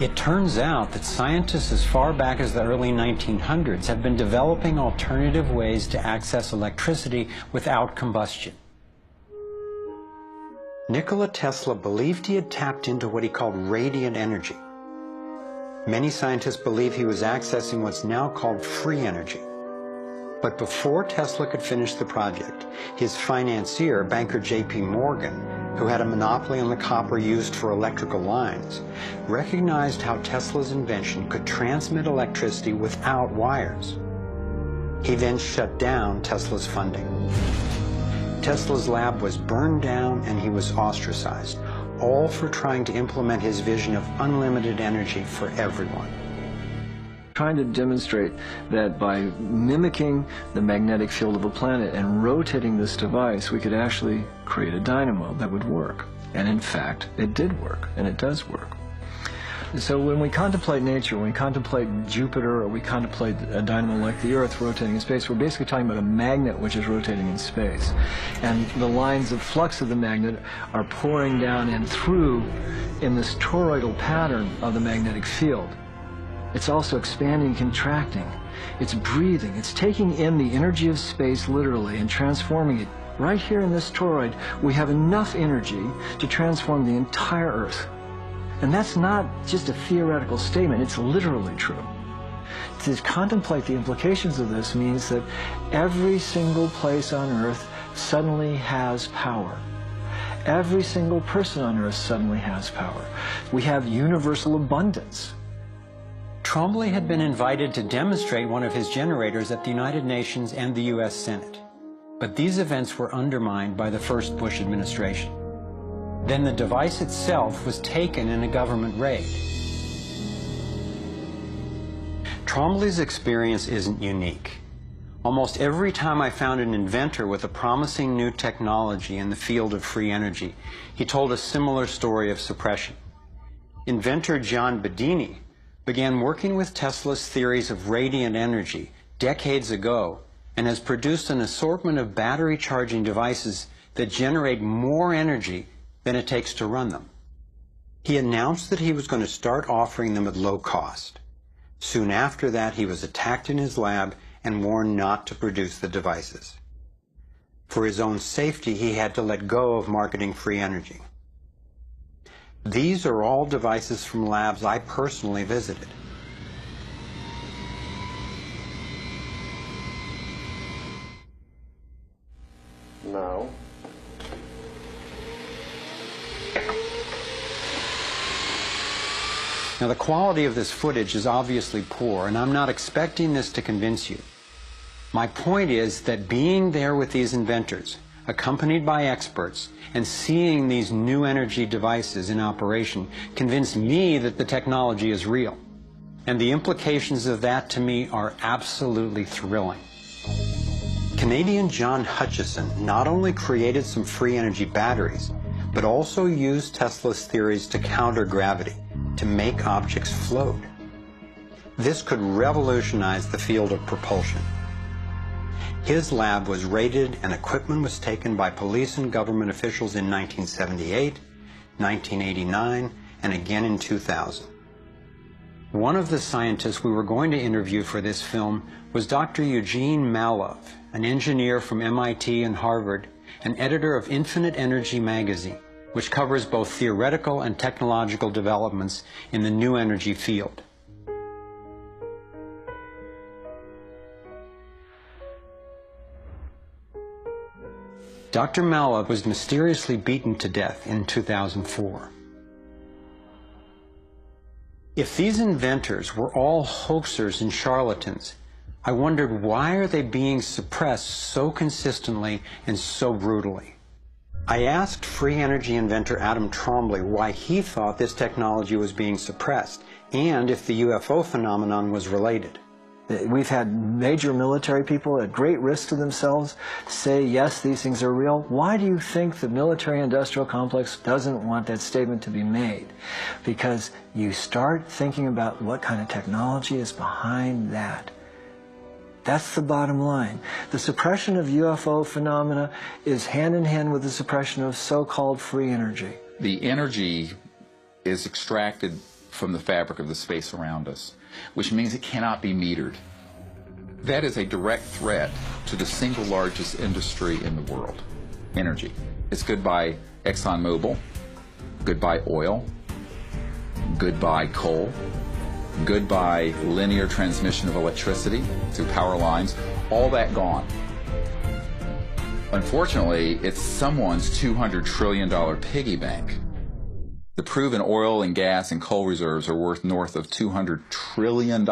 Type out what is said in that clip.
It turns out that scientists as far back as the early 1900s have been developing alternative ways to access electricity without combustion. Nikola Tesla believed he had tapped into what he called radiant energy. Many scientists believe he was accessing what's now called free energy. But before Tesla could finish the project, his financier, banker J.P. Morgan, who had a monopoly on the copper used for electrical lines, recognized how Tesla's invention could transmit electricity without wires. He then shut down Tesla's funding. Tesla's lab was burned down and he was ostracized, all for trying to implement his vision of unlimited energy for everyone. Trying to demonstrate that by mimicking the magnetic field of a planet and rotating this device, we could actually create a dynamo that would work. And in fact, it did work, and it does work. So when we contemplate nature, when we contemplate Jupiter, or we contemplate a dynamo like the Earth rotating in space, we're basically talking about a magnet which is rotating in space. And the lines of flux of the magnet are pouring down and through in this toroidal pattern of the magnetic field. It's also expanding, contracting. It's breathing. It's taking in the energy of space literally and transforming it. Right here in this toroid, we have enough energy to transform the entire Earth. And that's not just a theoretical statement, it's literally true. To contemplate the implications of this means that every single place on Earth suddenly has power. Every single person on Earth suddenly has power. We have universal abundance. Trombley had been invited to demonstrate one of his generators at the United Nations and the U.S. Senate. But these events were undermined by the first Bush administration. Then the device itself was taken in a government raid. Trombley's experience isn't unique. Almost every time I found an inventor with a promising new technology in the field of free energy, he told a similar story of suppression. Inventor John Bedini began working with Tesla's theories of radiant energy decades ago and has produced an assortment of battery charging devices that generate more energy than it takes to run them. He announced that he was going to start offering them at low cost. Soon after that, he was attacked in his lab and warned not to produce the devices. For his own safety, he had to let go of marketing free energy. These are all devices from labs I personally visited. Now. Now, the quality of this footage is obviously poor, and I'm not expecting this to convince you. My point is that being there with these inventors, accompanied by experts, and seeing these new energy devices in operation convinced me that the technology is real. And the implications of that to me are absolutely thrilling. Canadian John Hutchison not only created some free energy batteries, but also used Tesla's theories to counter gravity, to make objects float. This could revolutionize the field of propulsion. His lab was raided and equipment was taken by police and government officials in 1978, 1989, and again in 2000. One of the scientists we were going to interview for this film was Dr. Eugene Malov, an engineer from MIT and Harvard, and editor of Infinite Energy magazine, which covers both theoretical and technological developments in the new energy field. Dr. Malov was mysteriously beaten to death in 2004. If these inventors were all hoaxers and charlatans, I wondered, why are they being suppressed so consistently and so brutally? I asked free energy inventor Adam Trombley why he thought this technology was being suppressed, and if the UFO phenomenon was related. We've had major military people at great risk to themselves say, yes, these things are real. Why do you think the military-industrial complex doesn't want that statement to be made? Because you start thinking about what kind of technology is behind that. That's the bottom line. The suppression of UFO phenomena is hand in hand with the suppression of so-called free energy. The energy is extracted from the fabric of the space around us, which means it cannot be metered. That is a direct threat to the single largest industry in the world, energy. It's goodbye ExxonMobil, goodbye oil, goodbye coal, goodbye linear transmission of electricity through power lines, all that gone. Unfortunately, it's someone's $200 trillion piggy bank. The proven oil and gas and coal reserves are worth north of $200 trillion.